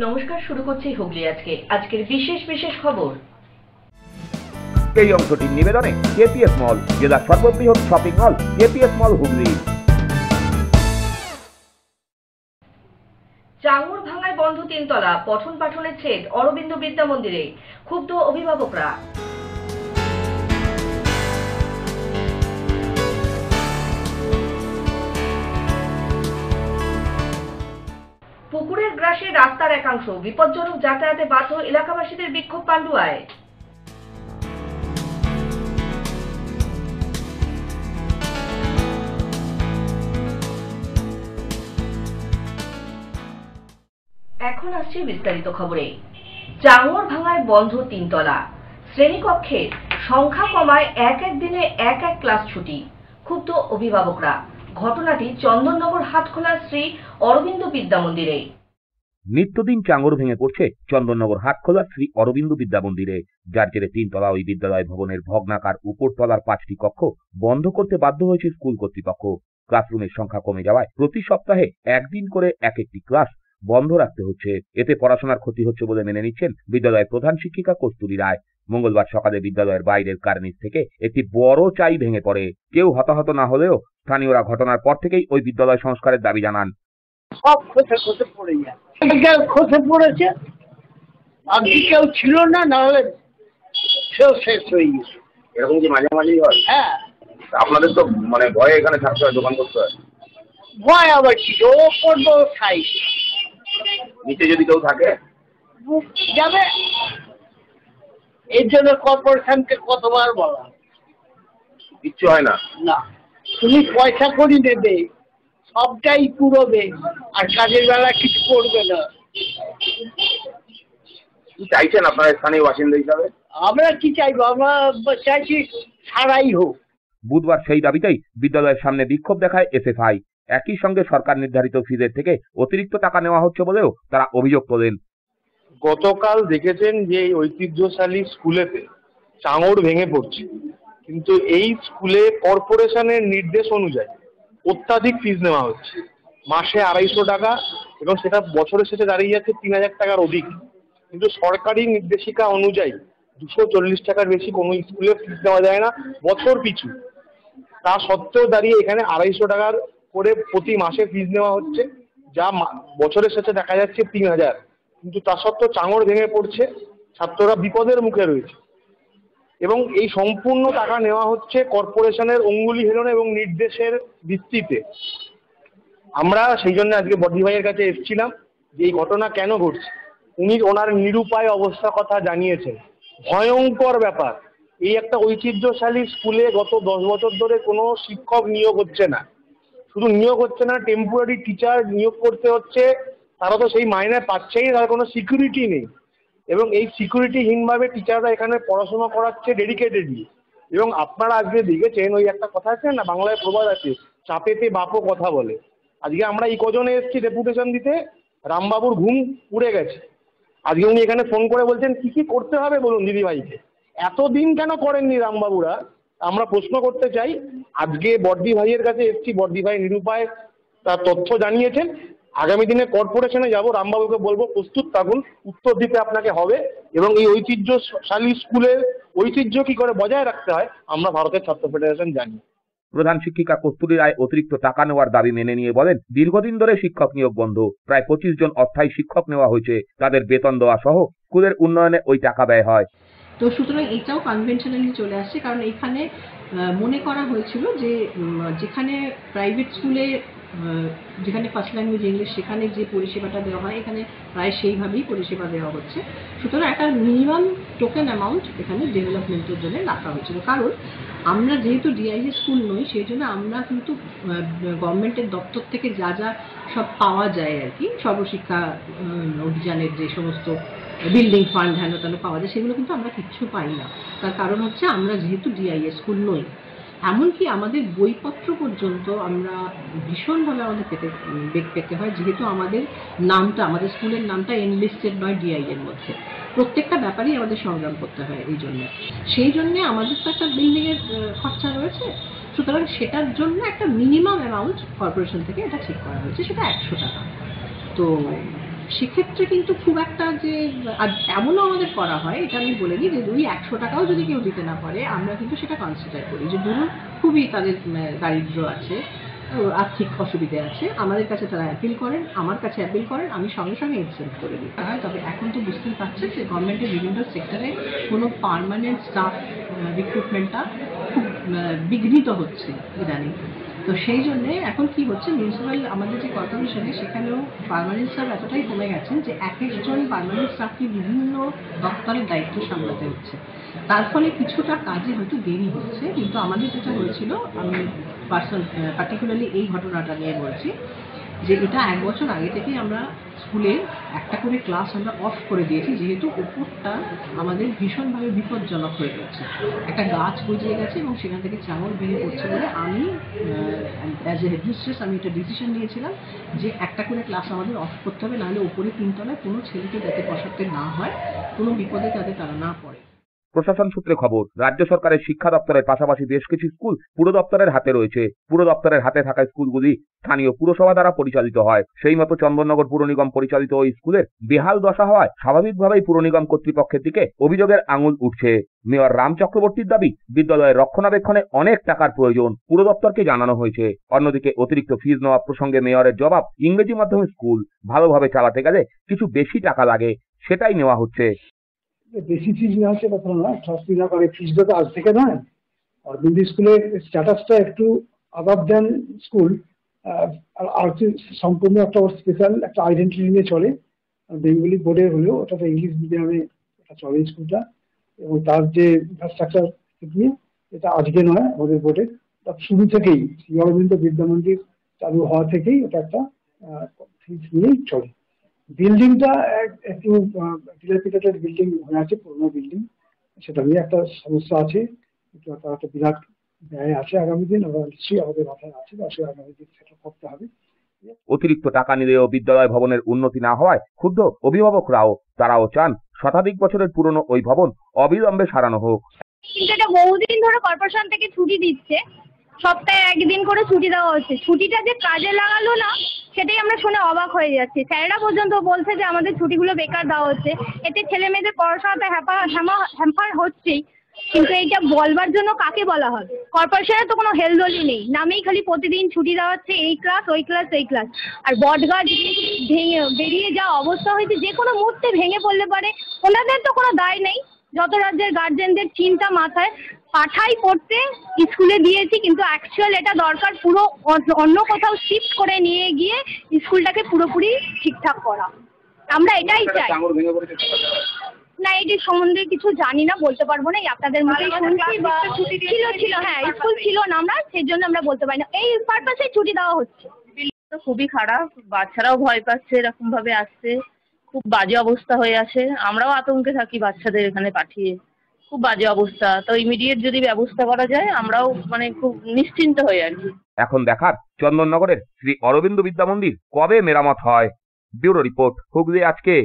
নমস্কার, শুরু করছি হুগলি আজকের বিশেষ খবর। এই অংশটির নিবেদনে কেপিএস মল, জেলার সর্ববৃহৎ শপিং মল কেপিএস মল হুগলি। চাঙড় ভাঙায় বন্ধ 3 তলা, পঠন পাঠনের ছেদ অরবিন্দ বিদ্যা মন্দিরে, ক্ষুব্ধ অভিভাবকরা। পুকুরের গ্রাসে রাস্তার একাংশ বিপজ্জনক, যাতায়াতে বাধ্য এলাকাবাসীদের বিক্ষোভ পান্ডুয়ায়। এখন আসছে বিস্তারিত খবরে। চাঙড় ভাঙায় বন্ধ 3 তলা, শ্রেণীকক্ষের সংখ্যা কমায় এক দিনে এক ক্লাস ছুটি, ক্ষুব্ধ অভিভাবকরা। ঘটনাটি চন্দননগর হাটখোলার শ্রী অরবিন্দ বিদ্যা মন্দিরে। নিত্যদিন চাঙড় ভেঙে পড়ছে চন্দননগর হাটখোলা শ্রী অরবিন্দ বিদ্যা মন্দিরে, যার জেরে 3 তলা ওই বিদ্যালয় ভবনের ভগ্নাকার উপরতলার 5টি কক্ষ বন্ধ করতে বাধ্য হয়েছে স্কুল কর্তৃপক্ষ। ক্লাসরুমের সংখ্যা কমে যাওয়ায় প্রতি সপ্তাহে একদিন করে একটি ক্লাস বন্ধ রাখতে হচ্ছে। এতে পড়াশোনার ক্ষতি হচ্ছে বলে মেনে নিচ্ছেন বিদ্যালয়ের প্রধান শিক্ষিকা কস্তুরী রায়। মঙ্গলবার সকালে বিদ্যালয়ের বাইরের কার্নিস থেকে একটি বড় চাই ভেঙে পড়ে। কেউ হতাহত না হলেও স্থানীয়রা ঘটনার পর থেকেই ওই বিদ্যালয় সংস্কারের দাবি জানান। সব খসে পড়ে যায়, খসে পড়েছে, আগে কেউ ছিল না, নাহলে সেও শেষ হয়ে গেছে। এরকম কি মাঝে মাঝেই হয়? হ্যাঁ, আপনাদের তো মানে ভয়ে এখানে থাকতে হয়, দোকান করতে হয়। ভয় আবার কি, ও করবো খাই, নিচে যদি কেউ থাকে যাবে। এর জন্য কর্পোরেশনকে কতবার বলা, কিচ্ছু হয় না। না, তুমি পয়সা করি নেবে, সবটাই পুরোবে, আর কাজের বেলা কিছু করবে না। কি চাইছেন আপনারা স্থানীয় বাসিন্দা হিসাবে? আমরা কি চাইবো? আমরা চাইছি সারাই হোক। বুধবার সেই দাবিতেই বিদ্যালয়ের সামনে বিক্ষোভ দেখায় এসএফআই। একই সঙ্গে সরকার নির্ধারিত ফিজের থেকে অতিরিক্ত টাকা নেওয়া হচ্ছে বলেও তারা অভিযোগ তোলেন। গতকাল দেখেছেন যে এই ঐতিহ্যশালী স্কুলেতে চাঙড় ভেঙে পড়ছে, কিন্তু এই স্কুলে কর্পোরেশনের নির্দেশ অনুযায়ী অত্যাধিক ফিজ নেওয়া হচ্ছে, মাসে 250 টাকা, এবং সেটা বছরের শেষে দাঁড়িয়ে যাচ্ছে 3000 টাকার অধিক। কিন্তু সরকারি নির্দেশিকা অনুযায়ী 240 টাকার বেশি কোনো স্কুলে ফিজ দেওয়া যায় না বছর পিছু। তা সত্ত্বেও দাঁড়িয়ে এখানে 250 টাকার করে প্রতি মাসে ফিজ নেওয়া হচ্ছে, যা বছরের শেষে দেখা যাচ্ছে 3000। কিন্তু তা সত্ত্বেও চাঙড় ভেঙে পড়ছে, ছাত্ররা বিপদের মুখে রয়েছে, এবং এই সম্পূর্ণ টাকা নেওয়া হচ্ছে কর্পোরেশনের অঙ্গুলি হেলনে এবং নির্দেশের ভিত্তিতে। আমরা সেই জন্য আজকে বড্ডি ভাইয়ের কাছে এসেছিলাম যে এই ঘটনা কেন ঘটছে। উনি ওনার নিরুপায় অবস্থার কথা জানিয়েছেন। ভয়ঙ্কর ব্যাপার, এই একটা ঐতিহ্যশালী স্কুলে গত 10 বছর ধরে কোনো শিক্ষক নিয়োগ হচ্ছে না। শুধু নিয়োগ হচ্ছে না, টেম্পোরারি টিচার নিয়োগ করতে হচ্ছে, তারা তো সেই মাইনে পাচ্ছেই, তার কোনো সিকিউরিটি নেই, এবং এই সিকিউরিটিহীনভাবে টিচাররা এখানে পড়াশোনা করাচ্ছে ডেডিকেটেডলি। এবং আপনারা আজকে দেখেছেন, ওই একটা কথা আছে না, বাংলায় প্রবাদ আছে, চাপেতে বাপও কথা বলে। আজকে আমরা এই কজনে এসেছি ডেপুটেশন দিতে, রামবাবুর ঘুম উড়ে গেছে। আজকে উনি এখানে ফোন করে বলছেন কি কি করতে হবে বলুন দিদিভাইকে। এতদিন কেন করেননি রামবাবুরা? আমরা প্রশ্ন করতে চাই। আজকে বড্ডি ভাইয়ের কাছে এসেছি, বড্ডি ভাই নিরুপায় তার তথ্য জানিয়েছেন। আগামী দিনে কর্পোরেশনে যাব, রামবাবুকে বলবো প্রস্তুত থাকুন, উত্তর দিতে আপনাকে হবে। এবং এই ঐতিহ্যশালী স্কুলের ঐতিহ্য কি করে বজায় রাখতে হয় আমরা ভারতের ছাত্র ফেডারেশন জানি। প্রধান শিক্ষিকা কস্তুরী রায় অতিরিক্ত টাকা নেওয়ার দাবি মেনে নিয়ে বলেন, দীর্ঘদিন ধরে শিক্ষক নিয়োগ বন্ধ, প্রায় 25 জন অস্থায়ী শিক্ষক নেওয়া হয়েছে, তাদের বেতন দেওয়া সহ স্কুলের উন্নয়নে ওই টাকা ব্যয় হয়। তো সুতরাং এটাও কনভেনশনালি চলে আসছে, কারণ এখানে মনে করা হয়েছিল যে যেখানে প্রাইভেট স্কুলে যেখানে ফার্স্ট ল্যাঙ্গুয়েজ ইংলিশ, সেখানে যে পরিষেবাটা দেওয়া হয় এখানে প্রায় সেইভাবেই পরিষেবা দেওয়া হচ্ছে। সুতরাং একটা মিনিমাম টোকেন অ্যামাউন্ট এখানে ডেভেলপমেন্টের জন্য রাখা হয়েছিল। কারণ আমরা যেহেতু ডিআইএ স্কুল নই, সেই জন্য আমরা কিন্তু গভর্নমেন্টের দপ্তর থেকে যা যা সব পাওয়া যায় আর কি, সর্বশিক্ষা অভিযানের যে সমস্ত বিল্ডিং ফান্ড হেন তেন পাওয়া যায়, সেগুলো কিন্তু আমরা কিচ্ছু পাই না। তার কারণ হচ্ছে আমরা যেহেতু ডিআইএ স্কুল নই। এমনকি আমাদের বইপত্র পর্যন্ত আমরা ভীষণভাবে আমাদের পেতে হয়, যেহেতু আমাদের নামটা, আমাদের স্কুলের নামটা এনলিস্টেড নয় ডিআইএর মধ্যে। প্রত্যেকটা ব্যাপারেই আমাদের সংগ্রাম করতে হয় এই জন্য। সেই জন্যে আমাদের তো একটা বিল্ডিংয়ের খরচা রয়েছে, সুতরাং সেটার জন্য একটা মিনিমাম অ্যামাউন্ট কর্পোরেশন থেকে এটা ঠিক করা হয়েছে, সেটা 100 টাকা। তো সেক্ষেত্রে কিন্তু খুব একটা যে আর এমনও আমাদের করা হয়, এটা আমি বলে দিই যে ওই 100 টাকাও যদি কেউ দিতে না পারে আমরা কিন্তু সেটা কনসিডার করি যে ধরুন খুবই তাদের দারিদ্র্য আছে, আর্থিক অসুবিধে আছে, আমাদের কাছে তারা অ্যাপিল করেন, আমার কাছে অ্যাপিল করেন, আমি সঙ্গে সঙ্গে এক্সেপ্ট করে দিই। তবে এখন তো বুঝতেই পারছেন যে গভর্নমেন্টের বিভিন্ন সেক্টরে কোনো পার্মানেন্ট স্টাফ রিক্রুটমেন্টটা খুব বিঘ্নিত হচ্ছে ইদানিং। তো সেই জন্যে এখন কি হচ্ছে, মিউনিসিপ্যাল আমাদের যে কর্পোরেশনে সেখানেও পার্মানেন্ট স্টাফ এতটাই কমে গেছেন যে এক একজন পার্মানেন্ট স্টাফকে বিভিন্ন দপ্তরের দায়িত্ব সামলাতে হচ্ছে। তার ফলে কিছুটা কাজে হয়তো দেরি হচ্ছে, কিন্তু আমাদের যেটা হয়েছিল, আমি পার্টিকুলারলি এই ঘটনাটা নিয়ে বলছি যে এটা 1 বছর আগে থেকেই আমরা স্কুলে একটা করে ক্লাস আমরা অফ করে দিয়েছি, যেহেতু উপরটা আমাদের ভীষণভাবে বিপজ্জনক হয়ে রয়েছে। একটা গাছ গজিয়ে গেছে এবং সেখান থেকে চাঙড় ভেঙে পড়ছে বলে আমি অ্যাজ এ হেডমিস্ট্রেস আমি এটা ডিসিশন নিয়েছিলাম যে একটা করে ক্লাস আমাদের অফ করতে হবে, নাহলে উপরে 3 তলায় কোনো ছেলেকে যাতে বসাতে না হয়, কোনো বিপদে যাতে তারা না পড়ে। প্রশাসন সূত্রে খবর, রাজ্য সরকারের শিক্ষা দপ্তরের পাশাপাশি বেশ কিছু স্কুল পুর দপ্তরের হাতে রয়েছে। পুর দপ্তরের হাতে থাকা স্কুলগুলি স্থানীয় পুরসভা দ্বারা পরিচালিত হয়। সেই মতো চন্দননগর পুর নিগম পরিচালিত ওই স্কুলের বেহাল দশা হওয়ায় স্বাভাবিকভাবেই পুর নিগম কর্তৃপক্ষের দিকে অভিযোগের আঙুল উঠছে। মেয়র রাম চক্রবর্তীর দাবি, বিদ্যালয়ের রক্ষণাবেক্ষণে অনেক টাকার প্রয়োজন, পুর দপ্তরকে জানানো হয়েছে। অন্যদিকে অতিরিক্ত ফিজ নেওয়া প্রসঙ্গে মেয়রের জবাব, ইংরেজি মাধ্যমে স্কুল ভালোভাবে চালাতে গেলে কিছু বেশি টাকা লাগে, সেটাই নেওয়া হচ্ছে। বেশি ফিজ নেওয়া হচ্ছে কথা নয়, ট্রাস্টি না করে ফিজটা তো আজ থেকে নয়। অরবিন্দ স্কুলের স্ট্যাটাসটা একটু আদার দেন স্কুল, আর সম্পূর্ণ একটা স্পেশাল একটা আইডেন্টিটি নিয়ে চলে। বেঙ্গলি বোর্ডের হলেও ওটা তো ইংলিশ মিডিয়ামে এটা চলে স্কুলটা, এবং তার যে ইনফ্রাস্ট্রাকচার নিয়ে এটা আজকে নয়, আমাদের বোর্ডের শুরু থেকেই শ্রী অরবিন্দ বিদ্যা মন্দির চালু হওয়া থেকেই ওটা একটা ফিজ নিয়েই চলে। বিল্ডিংটা একটু ডিলাপিটেটেড বিল্ডিং হয়ে আছে, পুরোনো বিল্ডিং, সেটা নিয়ে একটা সমস্যা আছে, একটা বিরাট ব্যয় আছে আগামী দিন, আমরা নিশ্চয়ই আমাদের মাথায় আছে, আসলে আগামী দিন সেটা করতে হবে। অতিরিক্ত টাকা নিলেও বিদ্যালয় ভবনের উন্নতি না হওয়ায় ক্ষুব্ধ অভিভাবকরাও। তারাও চান শতাধিক বছরের পুরনো ওই ভবন অবিলম্বে সারানো হোক। কিন্তু এটা বহুদিন ধরে কর্পোরেশন থেকে ছুটি দিচ্ছে, সপ্তাহে 1 দিন করে ছুটি দেওয়া হচ্ছে। ছুটিটা যে কাজে লাগালো না সেটাই আমরা শুনে অবাক হয়ে যাচ্ছি। স্যারেরা পর্যন্ত বলছে যে আমাদের ছুটিগুলো বেকার দেওয়া হচ্ছে, এতে ছেলে মেয়েদের পড়াশোনাতে হ্যাম্পার হচ্ছেই। কিন্তু এইটা বলবার জন্য কাকে বলা হবে? কর্পোরেশনের তো কোনো হেলদোলই নেই, নামেই খালি প্রতিদিন ছুটি দেওয়া হচ্ছে, এই ক্লাস ওই ক্লাস এই ক্লাস। আর বটগাছ ভেঙে বেরিয়ে যাওয়া অবস্থা হয়েছে, যে কোনো মুহূর্তে ভেঙে পড়লে পারে। ওনাদের তো কোনো দায় নেই, যত রাজ্যের গার্জেনদের চিন্তা মাথায় পাঠাই পড়তে স্কুলে দিয়েছি, কিন্তু অ্যাকচুয়াল এটা দরকার পুরো অন্য কোথাও শিফট করে নিয়ে গিয়ে স্কুলটাকে পুরোপুরি ঠিকঠাক করা। আমরা এটাই চাই। না, এটির সম্বন্ধে কিছু জানি না, বলতে পারবো না, আপনাদের মুখেই শুনছি। বা ছিল হ্যাঁ, স্কুল ছিল না, আমরা সেই জন্য আমরা বলতে পারি না, এই পারপাসে ছুটি দেওয়া হচ্ছে। তো খুবই খারাপ, বাচ্চারাও ভয় পাচ্ছে, এরকম ভাবে আসছে, খুব বাজে অবস্থা হয়ে আছে। আমরাও আতঙ্কে থাকি বাচ্চাদের এখানে পাঠিয়ে, খুব বাজে অবস্থা। তো ইমিডিয়েট যদি ব্যবস্থা করা যায় আমরাও খুব নিশ্চিন্ত হই আর কি। এখন দেখার চন্দননগরের শ্রী অরবিন্দ বিদ্যা মন্দির কবে মেরামত হয়। ব্যুরো রিপোর্ট, হুগলি আজকে।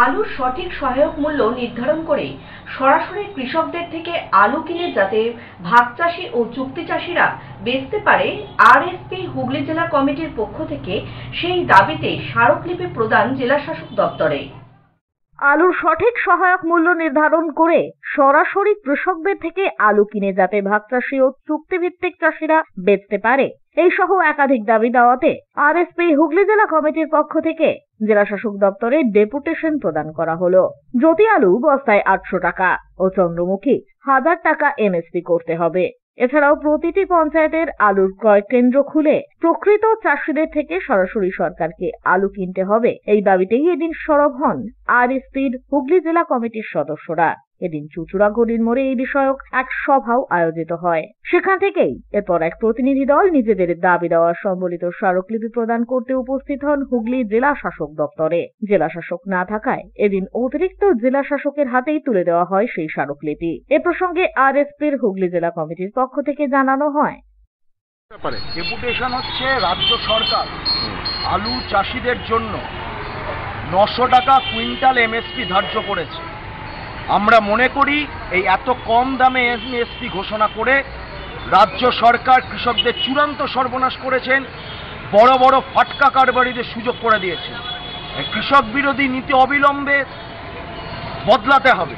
আলুর সঠিক সহায়ক মূল্য নির্ধারণ করে সরাসরি কৃষকদের থেকে আলু কিনে যাতে ভাগ চাষি ও চুক্তি চাষিরা বেচতে পারে, আরএসপি হুগলি জেলা কমিটির পক্ষ থেকে সেই দাবিতে স্মারকলিপি প্রদান জেলা শাসক দপ্তরে। আলুর সঠিক সহায়ক মূল্য নির্ধারণ করে সরাসরি কৃষকদের থেকে আলু কিনে যাতে ভাগ চাষি ও চুক্তিভিত্তিক চাষিরা বেচতে পারে, এই সহ একাধিক দাবি দাওয়াতে আরএসপি হুগলি জেলা কমিটির পক্ষ থেকে জেলা শাসক দপ্তরে ডেপুটেশন প্রদান করা হলো। জ্যোতি আলু বস্তায় 800 টাকা ও চন্দ্রমুখী 1000 টাকা এমএসপি করতে হবে। এছাড়াও প্রতিটি পঞ্চায়েতের আলুর ক্রয় কেন্দ্র খুলে প্রকৃত চাষিদের থেকে সরাসরি সরকারকে আলু কিনতে হবে, এই দাবিতেই এদিন সরব হন আরএসপির হুগলি জেলা কমিটির সদস্যরা। এদিন চুচুড়াঘড়ির মোড়ে এই বিষয়ক এক সভাও আয়োজিত হয়। সেখান থেকেই এরপর এক প্রতিনিধি দল নিজেদের দাবি দেওয়া সম্বলিত স্মারকলিপি প্রদান করতে উপস্থিত হন হুগলি জেলা শাসক দপ্তরে। জেলা শাসক না থাকায় এদিন অতিরিক্ত জেলা শাসকের হাতেই তুলে দেওয়া হয় সেই স্মারকলিপি। এ প্রসঙ্গে আরএসপির হুগলি জেলা কমিটির পক্ষ থেকে জানানো হয়, ডেপুটেশন হচ্ছে রাজ্য সরকার আলু চাষিদের জন্য 900 টাকা কুইন্টাল এমএসপি ধার্য করেছে। আমরা মনে করি এই এত কম দামে এমএসপি ঘোষণা করে রাজ্য সরকার কৃষকদের চূড়ান্ত সর্বনাশ করেছেন। বড় বড় ফাটকা কারবারিদের সুযোগ করে দিয়েছে। কৃষক বিরোধী নীতি অবিলম্বে বদলাতে হবে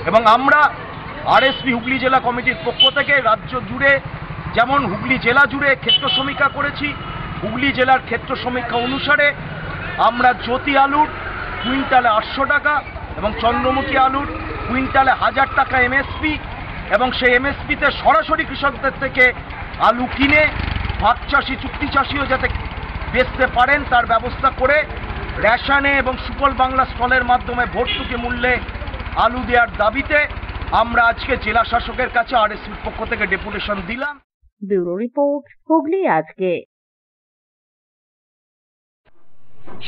এবং আমরা আরএসপি হুগলি জেলা কমিটির পক্ষ থেকে রাজ্য জুড়ে, যেমন হুগলি জেলা জুড়ে ক্ষেত্র সমীক্ষা করেছি, হুগলি জেলার ক্ষেত্র সমীক্ষা অনুসারে আমরা জ্যোতি আলুর কুইন্টালে 800 টাকা এবং চন্দ্রমুখী আলুর কুইন্টালে 1000 টাকা এমএসপি, এবং সেই এমএসপিতে সরাসরি কৃষকদের থেকে আলু কিনে ভাগ চাষি, চুক্তি চাষিও যাতে বেচতে পারেন তার ব্যবস্থা করে রেশনে এবং সুফল বাংলা স্টলের মাধ্যমে ভর্তুকি মূল্যে আলু দেওয়ার দাবিতে আমরা আজকে জেলা শাসকের কাছে আরএসপির পক্ষ থেকে ডেপুটেশন দিলাম। ব্যুরো রিপোর্ট, হুগলি আজকে।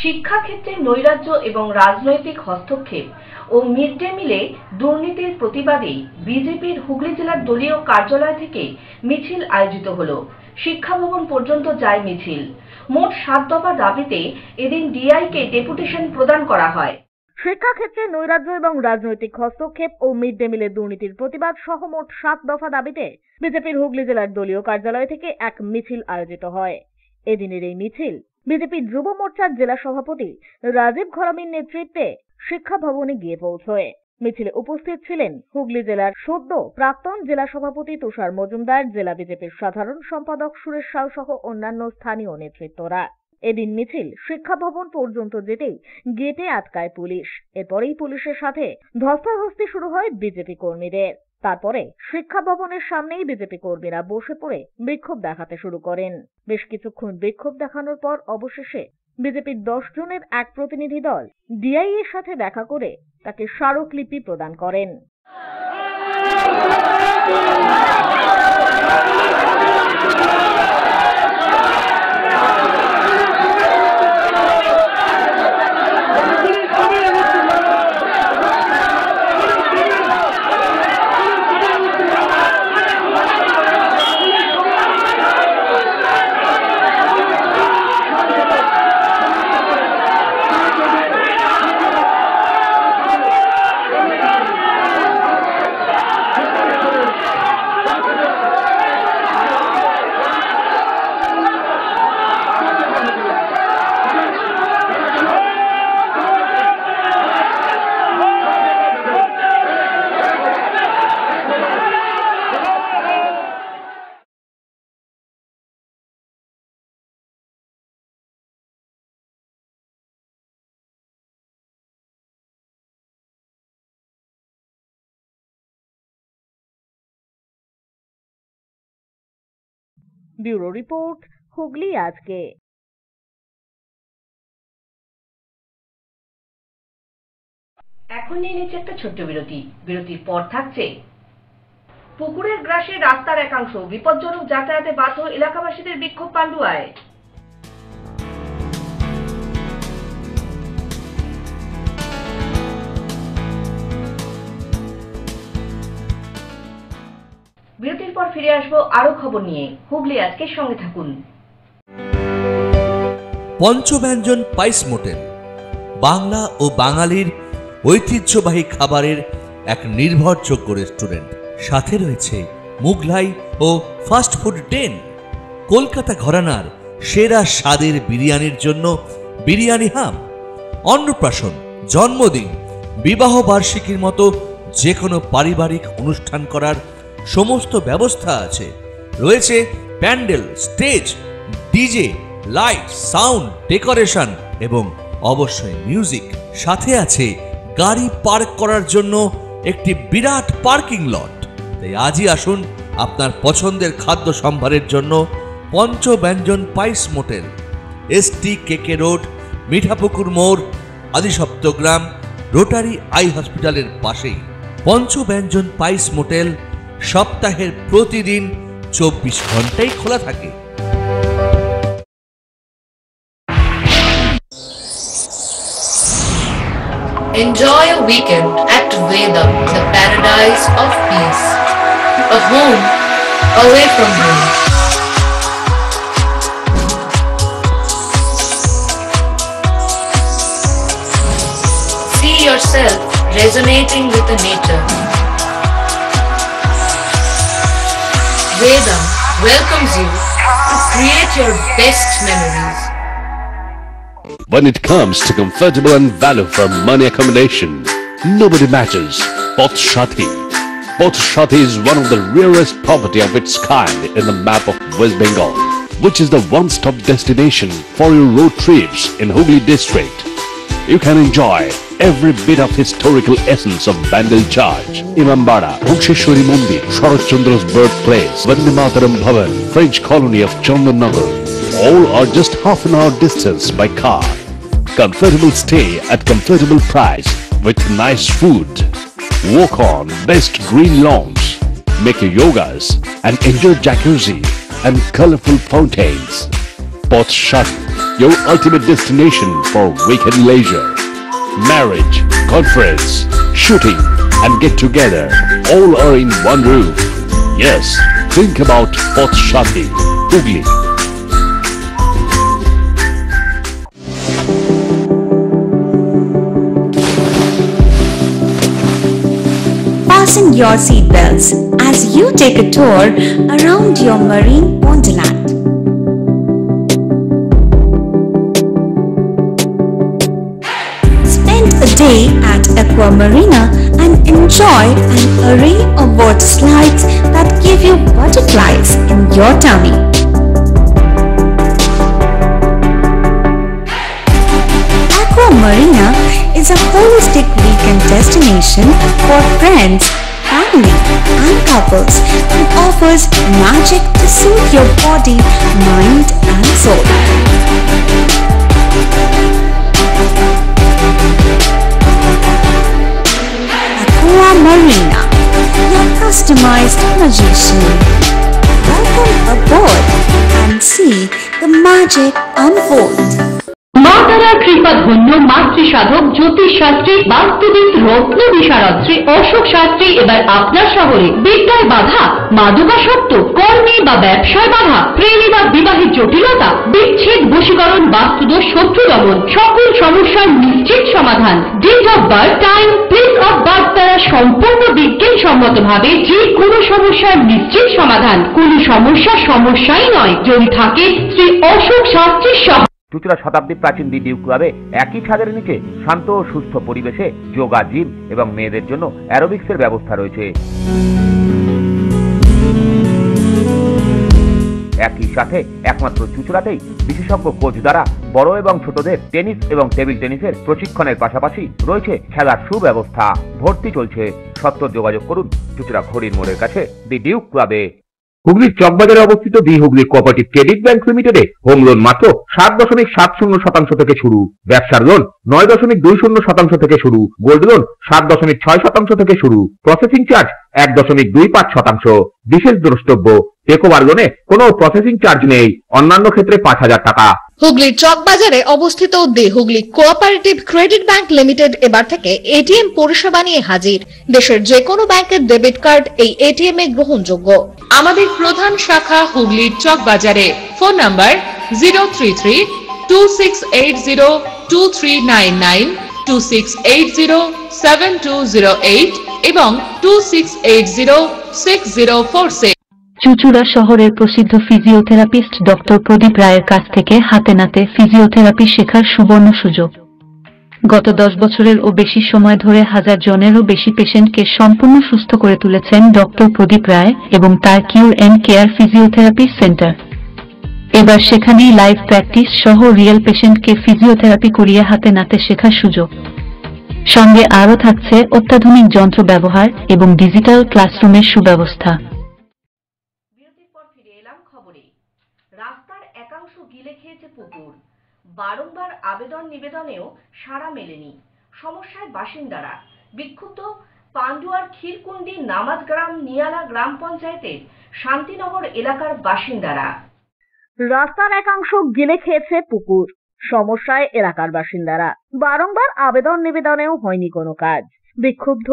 শিক্ষাক্ষেত্রে নৈরাজ্য এবং রাজনৈতিক হস্তক্ষেপ ও মিড ডে মিলে দুর্নীতির প্রতিবাদে বিজেপির হুগলি জেলার দলীয় কার্যালয় থেকে মিছিল আয়োজিত হলো। শিক্ষা ভবন পর্যন্ত যায় মিছিল। মোট 7 দফা দাবিতে এদিন ডিআইকে ডেপুটেশন প্রদান করা হয়। শিক্ষাক্ষেত্রে নৈরাজ্য এবং রাজনৈতিক হস্তক্ষেপ ও মিড ডে মিলের দুর্নীতির প্রতিবাদ সহ মোট 7 দফা দাবিতে বিজেপির হুগলি জেলার দলীয় কার্যালয় থেকে এক মিছিল আয়োজিত হয়। এদিনের এই মিছিল বিজেপি যুব মোর্চার জেলা সভাপতি রাজীব ঘরামির নেতৃত্বে শিক্ষা ভবনে গিয়ে পৌঁছয়। মিছিলে উপস্থিত ছিলেন হুগলি জেলার সদ্য প্রাক্তন জেলা সভাপতি তুষার মজুমদার, জেলা বিজেপির সাধারণ সম্পাদক সুরেশ সাউ সহ অন্যান্য স্থানীয় নেতৃত্বরা। এদিন মিছিল শিক্ষা ভবন পর্যন্ত যেতেই গেটে আটকায় পুলিশ। এরপরেই পুলিশের সাথে ধস্তাধস্তি শুরু হয় বিজেপি কর্মীদের। তারপরে শিক্ষা ভবনের সামনেই বিজেপি কর্মীরা বসে পড়ে বিক্ষোভ দেখাতে শুরু করেন। বেশ কিছুক্ষণ বিক্ষোভ দেখানোর পর অবশেষে বিজেপির 10 জনের এক প্রতিনিধি দল ডিআই এর সাথে দেখা করে তাকে স্মারকলিপি প্রদান করেন। ব্যুরো রিপোর্ট, হুগলি আজকে। এখন নিয়ে নিচ্ছে একটা ছোট্ট বিরতি। বিরতির পর থাকছে পুকুরের গ্রাসে রাস্তার একাংশ বিপজ্জনক, যাতায়াতে বাধ্য এলাকাবাসীদের বিক্ষোভ পান্ডুয়ায়। বিরতির পর ফিরে আসবো আরো খবর নিয়ে। হুগলি আজকের সঙ্গে থাকুন। পঞ্চব্যঞ্জন পাইস মোটেল বাংলা ও বাঙালির ঐতিহ্যবাহী খাবারের এক নির্ভরযোগ্য রেস্টুরেন্ট। সাথে রয়েছে মুঘলাই ও ফাস্ট ফুড ডেন। কলকাতা ঘরানার সেরা স্বাদের বিরিয়ানির জন্য বিরিয়ানি হাম। অন্নপ্রাশন, জন্মদিন, বিবাহ বার্ষিকীর মতো যে কোনো পারিবারিক অনুষ্ঠান করার সমস্ত ব্যবস্থা আছে। রয়েছে pandal, stage, DJ, light, sound, decoration এবং অবশ্যই মিউজিক। সাথে আছে গাড়ি পার্ক করার জন্য একটি বিরাট পার্কিং লট। তাই আজই আসুন আপনার পছন্দের খাদ্য সম্ভারের জন্য পঞ্চব্যঞ্জন পাইস মোটেল, এসটি কেকে রোড, মিঠাপুকুর মোড়, আদিসপ্তগ্রাম, রোটারি আই হসপিটালের পাশেই। পঞ্চব্যঞ্জন পাইস মোটেল সপ্তাহের প্রতিদিন 24 ঘন্টাই খোলা থাকে। Enjoy a weekend at Vedam, the paradise of peace. A home away from home. See yourself resonating with the nature. Vedam welcomes you to Create your best memories. When it comes to comfortable and value for money accommodation, nobody matches Pothshati. Pothshati is one of the rarest property of its kind in the map of West Bengal, which is the one-stop destination for your road trips in Hooghly district. You can enjoy every bit of historical essence of Bandel Church, Imambara, Bhuksheshwari Mandir, Sharat Chandra's birthplace, Vande Mataram Bhavan, French colony of Chandannagar. All are just half an hour distance by car. Comfortable stay at comfortable price with nice food. Walk on best green lawns, make your yogas and enjoy jacuzzi and colorful fountains. Pothshati, your ultimate destination for weekend leisure. Marriage, conference, shooting and get together all are in one roof. Yes, think about Pothshati, Hooghly. Fasten your seatbelts as you take a tour around your marine wonderland. Spend a day at Aqua Marina and enjoy an array of water slides that give you butterflies in your tummy. Aqua Marina is a holistic weekend destination for friends, family and couples and offers magic to soothe your body, mind and soul. Aqua Marina, your customized magician. Welcome aboard and see the magic unfold. মা তারার কৃপা ধন্য মাতৃ সাধক জ্যোতিষ শাস্ত্রী বাস্তুবিদ রত্ন বিশারদ শ্রী অশোক শাস্ত্রী এবার আপনার শহরে বিদ্যায় বাধা, মাদকাসক্ত, কর্মে বা ব্যবসায় বাধা, প্রেমে বা বিবাহের জটিলতা, বিচ্ছেদ, বশীকরণ, বাস্তুদোষ, শত্রু দমন, সকল সমস্যার নিশ্চিত সমাধান। Date of birth, time, place of birth দ্বারা সম্পূর্ণ বিজ্ঞানসম্মত ভাবে যে কোনো সমস্যার নিশ্চিত সমাধান। কোনো সমস্যাই নয় যদি থাকে শ্রী অশোক শাস্ত্রীর সহ। চুঁচুড়া শতাব্দী প্রাচীন ডিডিউ ক্লাবে একই ছাদের নিচে শান্ত ও সুস্থ পরিবেশে যোগা, জিম এবং মেয়েদের জন্য অ্যারোবিক্সের ব্যবস্থা রয়েছে। একই সাথে একমাত্র চুঁচুড়াতেই বিশেষজ্ঞ কোচ দ্বারা বড় এবং ছোটদের টেনিস এবং টেবিল টেনিসের প্রশিক্ষণের পাশাপাশি রয়েছে খেলার সুব্যবস্থা। ভর্তি চলছে, সত্বর যোগাযোগ করুন চুঁচুড়া ঘড়ির মোড়ের কাছে দি ডিউক ক্লাবে। হুগলির চকবাজারে অবস্থিত the Hooghly cooperative credit bank লিমিটেডে হোম লোন মাত্র 7.70% থেকে শুরু, ব্যবসার লোন 9.20% থেকে শুরু, গোল্ড লোন 7.6% থেকে শুরু, প্রসেসিং চার্জ 1.25%। বিশেষ দ্রষ্টব্য, টেকওভার লোনে কোনো প্রসেসিং চার্জ নেই, অন্যান্য ক্ষেত্রে 5,000 টাকা। হুগলির চকবাজারে অবস্থিত the Hooghly cooperative credit bank limited এবার থেকে এটিএম পরিষেবা নিয়ে হাজির। দেশের যে কোনো ব্যাংকের ডেবিট কার্ড এই এটিএম এ গ্রহণযোগ্য। আমাদের প্রধান শাখা হুগলির চকবাজারে। ফোন নাম্বার 033-2680-2399, 2680-7208 এবং 2680-6046। চুঁচুড়া শহরের প্রসিদ্ধ ফিজিওথেরাপিস্ট ডক্টর প্রদীপ রায়ের কাছ থেকে হাতে নাতে ফিজিওথেরাপি শেখার সুবর্ণ সুযোগ। গত 10 বছরের ও বেশি সময় ধরে 1000 জনেরও বেশি পেশেন্টকে সম্পূর্ণ সুস্থ করে তুলেছেন ডক্টর প্রদীপ রায় এবং তার কিউর এন্ড কেয়ার ফিজিওথেরাপি সেন্টার। এবার সেখানেই লাইভ প্র্যাকটিস সহ রিয়েল পেশেন্টকে ফিজিওথেরাপি করিয়ে হাতে নাতে শেখার সুযোগ। সঙ্গে আরও থাকছে অত্যাধুনিক যন্ত্র ব্যবহার এবং ডিজিটাল ক্লাসরুমের সুব্যবস্থা। রাস্তার একাংশ গিলে খেয়েছে পুকুর, বারংবার আবেদন নিবেদনেও সাড়া মেলেনি। সমস্যায় বাসিন্দারা বিক্ষুব্ধ। পান্ডুয়ার ক্ষীরকুন্ডি নামাজগ্রাম নিয়ালা গ্রাম পঞ্চায়েতের শান্তিনগর এলাকার বাসিন্দারা। রাস্তার একাংশ গিলে খেয়েছে পুকুর, সমস্যায় এলাকার বাসিন্দারা। বারংবার আবেদন নিবেদনেও হয়নি কোনো কাজ। বিক্ষুব্ধ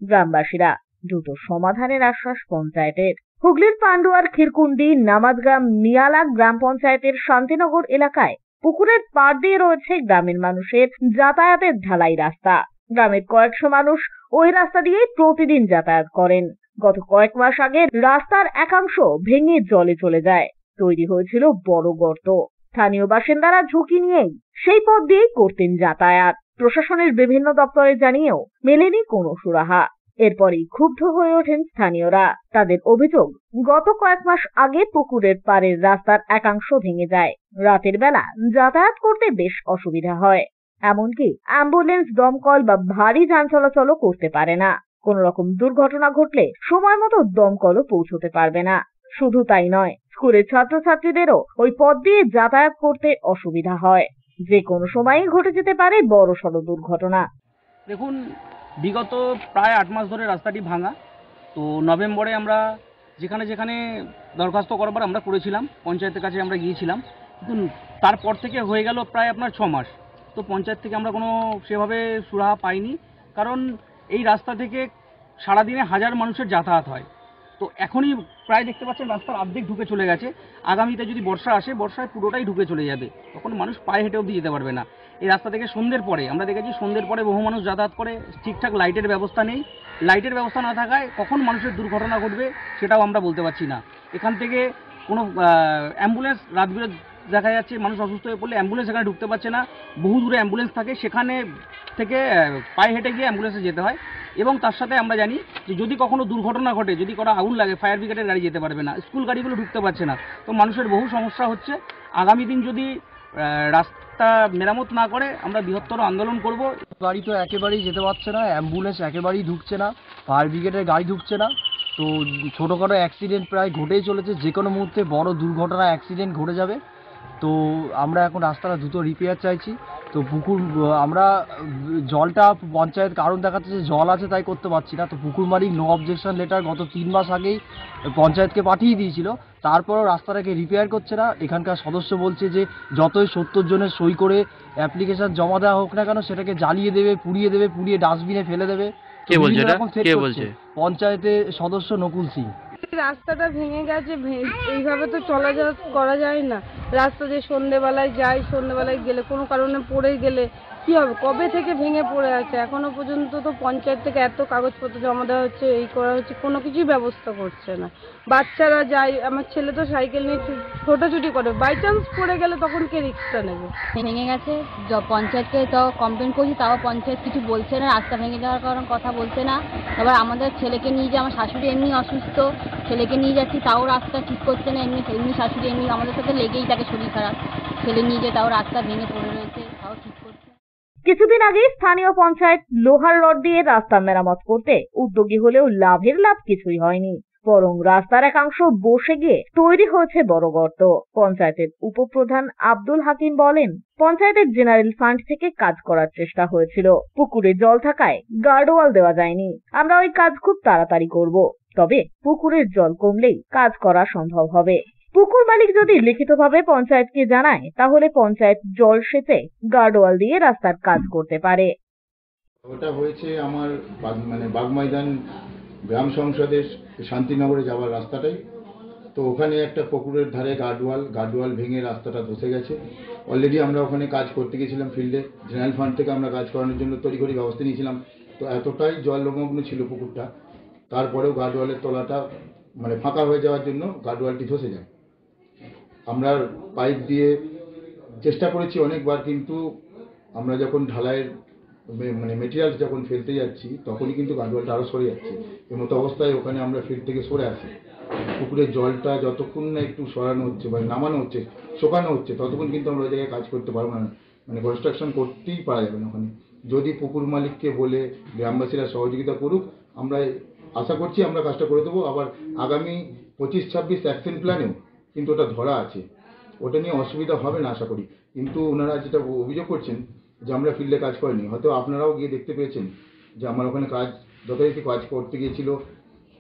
গ্রামবাসীরা। দ্রুত সমাধানের আশ্বাস পঞ্চায়েতের। হুগলির পান্ডুয়ার ক্ষীরকুন্ডি নামাজগ্রাম নিয়ালা গ্রাম পঞ্চায়েতের শান্তিনগর এলাকায় পুকুরের পাড় দিয়ে রয়েছে গ্রামের মানুষের যাতায়াতের ঢালাই রাস্তা। গ্রামের কয়েকশো মানুষ ওই রাস্তা দিয়েই প্রতিদিন যাতায়াত করেন। গত কয়েক মাস আগে রাস্তার একাংশ ভেঙে জলে চলে যায়। তৈরি হয়েছিল বড় গর্ত। স্থানীয় বাসিন্দারা ঝুঁকি নিয়েই সেই পথ দিয়েই করতেন যাতায়াত। প্রশাসনের বিভিন্ন দপ্তরে জানিয়েও মেলেনি কোনো সুরাহা। এরপরই ক্ষুব্ধ হয়ে ওঠেন স্থানীয়রা। তাদের অভিযোগ, গত কয়েক মাস আগে পুকুরের পাড়ের রাস্তার একাংশ ভেঙে যায়। রাতের বেলা যাতায়াত করতে বেশ অসুবিধা হয়, এমনকি অ্যাম্বুলেন্স, দমকল বা ভারী যান চলাচলও করতে পারে না। কোন রকম দুর্ঘটনা ঘটলে সময় মতো দমকলও পৌঁছতে পারবে না। শুধু তাই নয়, স্কুলের ছাত্রছাত্রীদেরও ওই পথ দিয়ে যাতায়াত করতে অসুবিধা হয়। যে কোনো সময়ই ঘটে যেতে পারে বড়সড় দুর্ঘটনা। দেখুন, বিগত প্রায় 8 মাস ধরে রাস্তাটি ভাঙা। তো নভেম্বরে আমরা যেখানে যেখানে দরখাস্ত করবার আমরা করেছিলাম, পঞ্চায়েতের কাছে আমরা গিয়েছিলাম, কিন্তু তারপর থেকে হয়ে গেল প্রায় আপনার 6 মাস। তো পঞ্চায়েত থেকে আমরা কোনো সেভাবে সুরাহা পাইনি, কারণ এই রাস্তা থেকে সারাদিনে হাজার মানুষের যাতায়াত হয়। তো এখনই প্রায় দেখতে পাচ্ছেন রাস্তার অর্ধেক ঢুকে চলে গেছে। আগামীতে যদি বর্ষা আসে, বর্ষায় পুরোটাই ঢুকে চলে যাবে, তখন মানুষ পায়ে হেঁটে অবধি যেতে পারবে না। এই রাস্তা থেকে সন্ধ্যের পরে আমরা দেখেছি, সন্ধ্যের পরে বহু মানুষ যাতায়াত করে। ঠিকঠাক লাইটের ব্যবস্থা নেই। লাইটের ব্যবস্থা না থাকায় কখন মানুষের দুর্ঘটনা ঘটবে সেটাও আমরা বলতে পারছি না। এখান থেকে কোনো অ্যাম্বুলেন্স, রাত বিরাত দেখা যাচ্ছে মানুষ অসুস্থ হয়ে পড়লে অ্যাম্বুলেন্স এখানে ঢুকতে পারছে না। বহু দূরে অ্যাম্বুলেন্স থাকে, সেখানে থেকে পায়ে হেঁটে গিয়ে অ্যাম্বুলেন্সে যেতে হয়। এবং তার সাথে আমরা জানি যে যদি কখনো দুর্ঘটনা ঘটে, যদি কোনো আগুন লাগে, ফায়ার ব্রিগেডের গাড়ি যেতে পারবে না, স্কুল গাড়িগুলো ঢুকতে পারছে না। তো মানুষের বহু সমস্যা হচ্ছে। আগামী দিন যদি রাস্তা মেরামত না করে আমরা বৃহত্তর আন্দোলন করব। গাড়ি তো একেবারেই যেতে পারছে না, অ্যাম্বুলেন্স একেবারেই ঢুকছে না, ফায়ার ব্রিগেডের গাড়ি ঢুকছে না। তো ছোটোখাটো অ্যাক্সিডেন্ট প্রায় ঘটেই চলেছে। যে কোনো মুহূর্তে বড় দুর্ঘটনা, অ্যাক্সিডেন্ট ঘটে যাবে। তো আমরা এখন রাস্তাটা দ্রুত রিপেয়ার চাইছি। তো পুকুর, আমরা জলটা পঞ্চায়েত কারণ দেখাচ্ছে যে জল আছে তাই করতে পারছি না। তো পুকুর মালিক নো অবজেকশন লেটার গত 3 মাস আগেই পঞ্চায়েতকে পাঠিয়ে দিয়েছিল, তারপরেও রাস্তাটাকে রিপেয়ার করছে না। এখানকার সদস্য বলছে যে যতই 70 জনের সই করে অ্যাপ্লিকেশন জমা দেওয়া হোক না কেন, সেটাকে জ্বালিয়ে দেবে, পুড়িয়ে ডাস্টবিনে ফেলে দেবে। কে বলছে এটা? কে বলছে? পঞ্চায়েতের সদস্য নকুল সিং। রাস্তাটা ভেঙে গেছে, এইভাবে তো চলাচল করা যায় না। রাস্তা যে সন্ধ্যেবেলায় যায়, সন্ধ্যেবেলায় গেলে কোনো কারণে পড়ে গেলে কি হবে? কবে থেকে ভেঙে পড়ে আছে, এখনো পর্যন্ত তো পঞ্চায়েত থেকে এত কাগজপত্র জমা দেওয়া হচ্ছে, এই করা হচ্ছে, কোনো কিছুই ব্যবস্থা করছে না। বাচ্চারা যায়, আমার ছেলে তো সাইকেল নিয়ে ছোটাছুটি করে, বাই চান্স পড়ে গেলে তখন কে রিক্সা নেবে? ভেঙে গেছে, পঞ্চায়েতকে তো কমপ্লেন করছি, তাও পঞ্চায়েত কিছু বলছে না। রাস্তা ভেঙে যাওয়ার কারণ কথা বলছে না। এবার আমাদের ছেলেকে নিয়ে যে, আমার শাশুড়ি এমনি অসুস্থ, ছেলেকে নিয়ে যাচ্ছি, তাও রাস্তা ঠিক করছে না। এমনি শাশুড়ি এমনি আমাদের সাথে লেগেই থাকে, শরীর খারাপ, ছেলে নিয়ে যে তাও রাস্তা ভেঙে পড়ে রয়েছে, তাও ঠিক করছে। কিছুদিন আগে স্থানীয় পঞ্চায়েত লোহার রড দিয়ে রাস্তা মেরামত করতে উদ্যোগী হলেও লাভ কিছুই হয়নি, বরং রাস্তার একাংশ বসে গিয়ে তৈরি হয়েছে বড় গর্ত। পঞ্চায়েতের উপপ্রধান আব্দুল হাকিম বলেন, পঞ্চায়েতের জেনারেল ফান্ড থেকে কাজ করার চেষ্টা হয়েছিল, পুকুরে জল থাকায় গার্ডওয়াল দেওয়া যায়নি। আমরা ওই কাজ খুব তাড়াতাড়ি করব, তবে পুকুরের জল কমলেই কাজ করা সম্ভব হবে। পুকুর মালিক যদি লিখিতভাবে পঞ্চায়েতকে জানায়, তাহলে পঞ্চায়েত জল সেচে গার্ডওয়াল দিয়ে রাস্তার কাজ করতে পারে। ওটা হয়েছে আমার বাগময়দান গ্রাম সংসদের শান্তিনগরে যাওয়ার রাস্তাটাই। তো ওখানে একটা পুকুরের ধারে গার্ডওয়াল ভেঙে রাস্তাটা ধসে গেছে। অলরেডি আমরা ওখানে কাজ করতে গেছিলাম ফিল্ডে, জেনারেল ফান্ড থেকে আমরা কাজ করানোর জন্য তড়িঘড়ি ব্যবস্থা নিয়েছিলাম। তো এতটাই জলমগ্ন ছিল পুকুরটা, তারপরেও গার্ডওয়ালের তলাটা ফাঁকা হয়ে যাওয়ার জন্য গার্ডওয়ালটি ধসে যায়। আমরা পাইপ দিয়ে চেষ্টা করেছি অনেকবার, কিন্তু আমরা যখন ঢালাইয়ের মেটেরিয়ালস যখন ফেলতে যাচ্ছি, তখনই কিন্তু গার্ডওয়ালটা আরও সরে যাচ্ছে। এমতো অবস্থায় ওখানে আমরা ফিল্ড থেকে সরে আসি। পুকুরের জলটা যতক্ষণ না একটু সরানো হচ্ছে বা নামানো হচ্ছে, শোকানো হচ্ছে, ততক্ষণ কিন্তু আমরা ওই জায়গায় কাজ করতে পারবো না। কনস্ট্রাকশন করতেই পারা যাবে না ওখানে। যদি পুকুর মালিককে বলে গ্রামবাসীরা সহযোগিতা করুক, আমরা আশা করছি আমরা কাজটা করে দেবো। আবার আগামী 25-26 অ্যাকশন প্ল্যানেও কিন্তু ওটা ধরা আছে, ওটা নিয়ে অসুবিধা হবে না আশা করি। কিন্তু ওনারা যেটা অভিযোগ করছেন যে আমরা ফিল্ডে কাজ করিনি, হয়তো আপনারাও গিয়ে দেখতে পেয়েছেন যে আমার ওখানে কাজ যথারীতি কাজ করতে গিয়েছিল,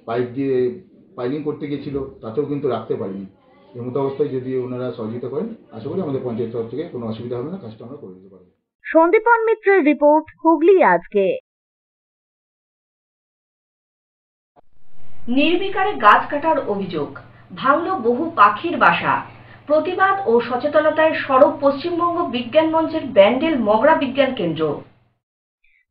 পাইপ দিয়ে পাইলিং করতে গিয়েছিল, তাতেও কিন্তু রাখতে পারিনি। এমতো অবস্থায় যদি ওনারা সহযোগিতা করেন, আশা করি আমাদের পঞ্চায়েত তরফ থেকে কোনো অসুবিধা হবে না, কাজটা আমরা করে দিতে পারবো। সন্দীপন মিত্রের রিপোর্ট, হুগলি আজকে। নির্বিকারে গাছ কাটার অভিযোগ, ভাঙল বহু পাখির বাসা। প্রতিবাদ ও সচেতনতায় সরব পশ্চিমবঙ্গ বিজ্ঞান মঞ্চের ব্যান্ডেল মগরা বিজ্ঞান কেন্দ্র।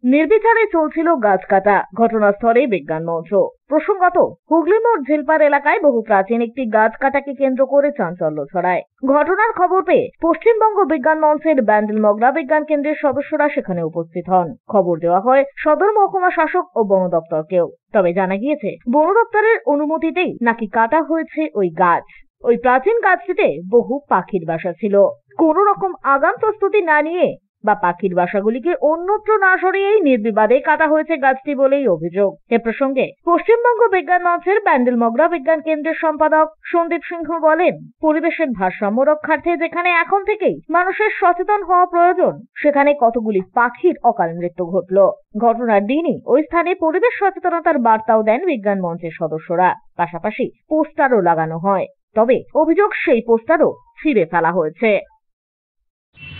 নির্বিচারে চলছিল গাছ কাটা। ঘটনাস্থলে বিজ্ঞান মঞ্চ। প্রসঙ্গত, হুগলি মোড় ঝিলপাড় এলাকায় বহু প্রাচীন একটি গাছ কাটাকে কেন্দ্র করে চাঞ্চল্য ছড়ায়। ঘটনার খবর পেয়ে পশ্চিমবঙ্গ বিজ্ঞান মঞ্চের ব্যান্ডেল মগরা বিজ্ঞান কেন্দ্রের সদস্যরা সেখানে উপস্থিত হন। খবর দেওয়া হয় সদর মহকুমা শাসক ও বন দপ্তরকেও। তবে জানা গিয়েছে, বন দপ্তরের অনুমতিতেই নাকি কাটা হয়েছে ওই গাছ। ওই প্রাচীন গাছটিতে বহু পাখির বাসা ছিল। কোন রকম আগাম প্রস্তুতি না নিয়ে বা পাখির বাসাগুলিকে অন্যত্র না সরিয়েই নির্বিবাদে কাটা হয়েছে গাছটি বলেই অভিযোগ। এ প্রসঙ্গে পশ্চিমবঙ্গ বিজ্ঞান মঞ্চের ব্যান্ডেল মগরা বিজ্ঞান কেন্দ্রের সম্পাদক সন্দীপ সিংহ বলেন, পরিবেশের ভারসাম্য রক্ষার্থে যেখানে এখন থেকেই মানুষের সচেতন হওয়া প্রয়োজন, সেখানে কতগুলি পাখির অকাল মৃত্যু ঘটল। ঘটনার দিনই ওই স্থানে পরিবেশ সচেতনতার বার্তাও দেন বিজ্ঞান মঞ্চের সদস্যরা। পাশাপাশি পোস্টারও লাগানো হয়। তবে অভিযোগ, সেই পোস্টারও ছিঁড়ে ফেলা হয়েছে।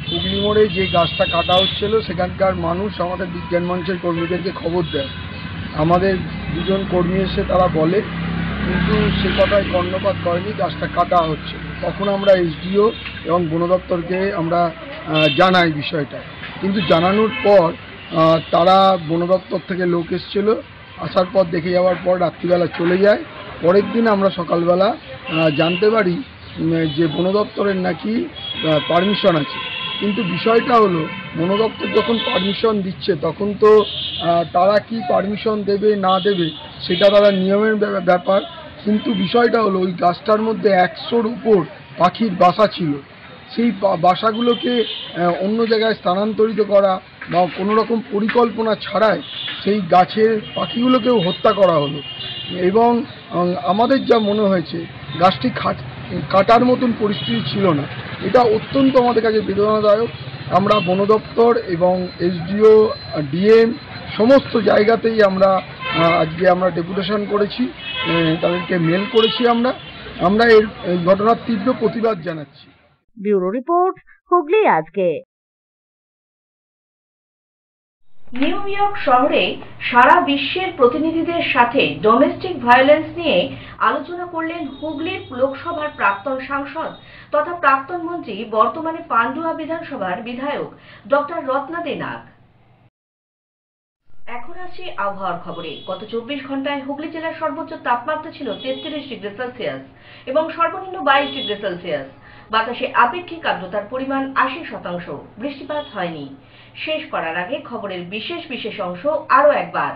হুগলি মোড়ে যে গাছটা কাটা হচ্ছিল, সেখানকার মানুষ আমাদের বিজ্ঞান মঞ্চের কর্মীদেরকে খবর দেয়। আমাদের দুজন কর্মী এসে তারা বলে, কিন্তু সে কথায় কর্ণপাত করেনি, গাছটা কাটা হচ্ছে। তখন আমরা এসডিও এবং বন দপ্তরকে আমরা জানাই বিষয়টা। কিন্তু জানানোর পর তারা বন দপ্তর থেকে লোক এসেছিল, আসার পর দেখে যাওয়ার পর রাত্রিবেলা চলে যায়। পরের দিন আমরা সকালবেলা জানতে পারি যে বন দপ্তরের নাকি পারমিশন আছে। কিন্তু বিষয়টা হলো, বন দপ্তর যখন পারমিশন দিচ্ছে, তখন তো তারা কি পারমিশন দেবে না দেবে সেটা তারা নিয়মের ব্যাপার। কিন্তু বিষয়টা হলো, ওই গাছটার মধ্যে 100-র উপর পাখির বাসা ছিল। সেই বাসাগুলোকে অন্য জায়গায় স্থানান্তরিত করা বা কোনো রকম পরিকল্পনা ছাড়াই সেই গাছের পাখিগুলোকেও হত্যা করা হলো। এবং আমাদের যা মনে হয়েছে, গাছটি কাটার মতন পরিস্থিতি ছিল না। এটা অত্যন্ত আমাদের কাছে বেদনাদায়ক। আমরা বন দপ্তর এবং এসডিও, ডিএম সমস্ত জায়গাতেই আজকে আমরা ডেপুটেশন করেছি, তাদেরকে মেল করেছি। আমরা এই ঘটনার তীব্র প্রতিবাদ জানাচ্ছি। ব্যুরো রিপোর্ট, হুগলি আজকে। নিউ ইয়র্ক শহরে সারা বিশ্বের প্রতিনিধিদের সাথে ডোমেস্টিক ভায়োলেন্স নিয়ে আলোচনা করলেন হুগলির লোকসভার প্রাক্তন সাংসদ তথা প্রাক্তন মন্ত্রী, বর্তমানে পান্ডুয়া বিধানসভার বিধায়ক ডক্টর রত্নাদি নাগ। এখন আসি আবহাওয়ার খবরে। গত 24 ঘন্টায় হুগলি জেলার সর্বোচ্চ তাপমাত্রা ছিল 33 ডিগ্রি সেলসিয়াস এবং সর্বনিম্ন 22 ডিগ্রি সেলসিয়াস। বাতাসে আপেক্ষিক আর্দ্রতার পরিমাণ 80%। বৃষ্টিপাত হয়নি। শেষ করার আগে খবরের বিশেষ অংশ আরো একবার।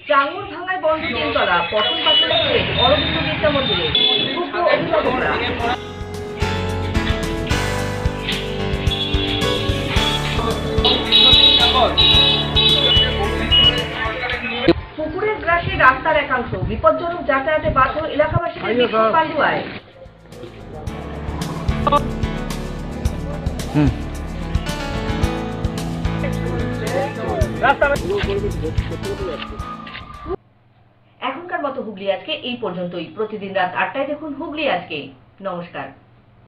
চাঙ্গুর ভাঙায় বন্ধ তিনতলা, পঠন পাঠন করে অরবিন্দ বিদ্যা মন্দিরে মুখ্য অভিভাবকরা। পুকুরের গ্রাসে রাস্তার একাংশ বিপজ্জনক, যাতায়াতে বাধ্য এলাকাবাসীদের পান্ডুয়ায়। এখনকার মতো হুগলি আজকে এই পর্যন্তই। প্রতিদিন রাত 8টায় দেখুন হুগলি আজকে। নমস্কার।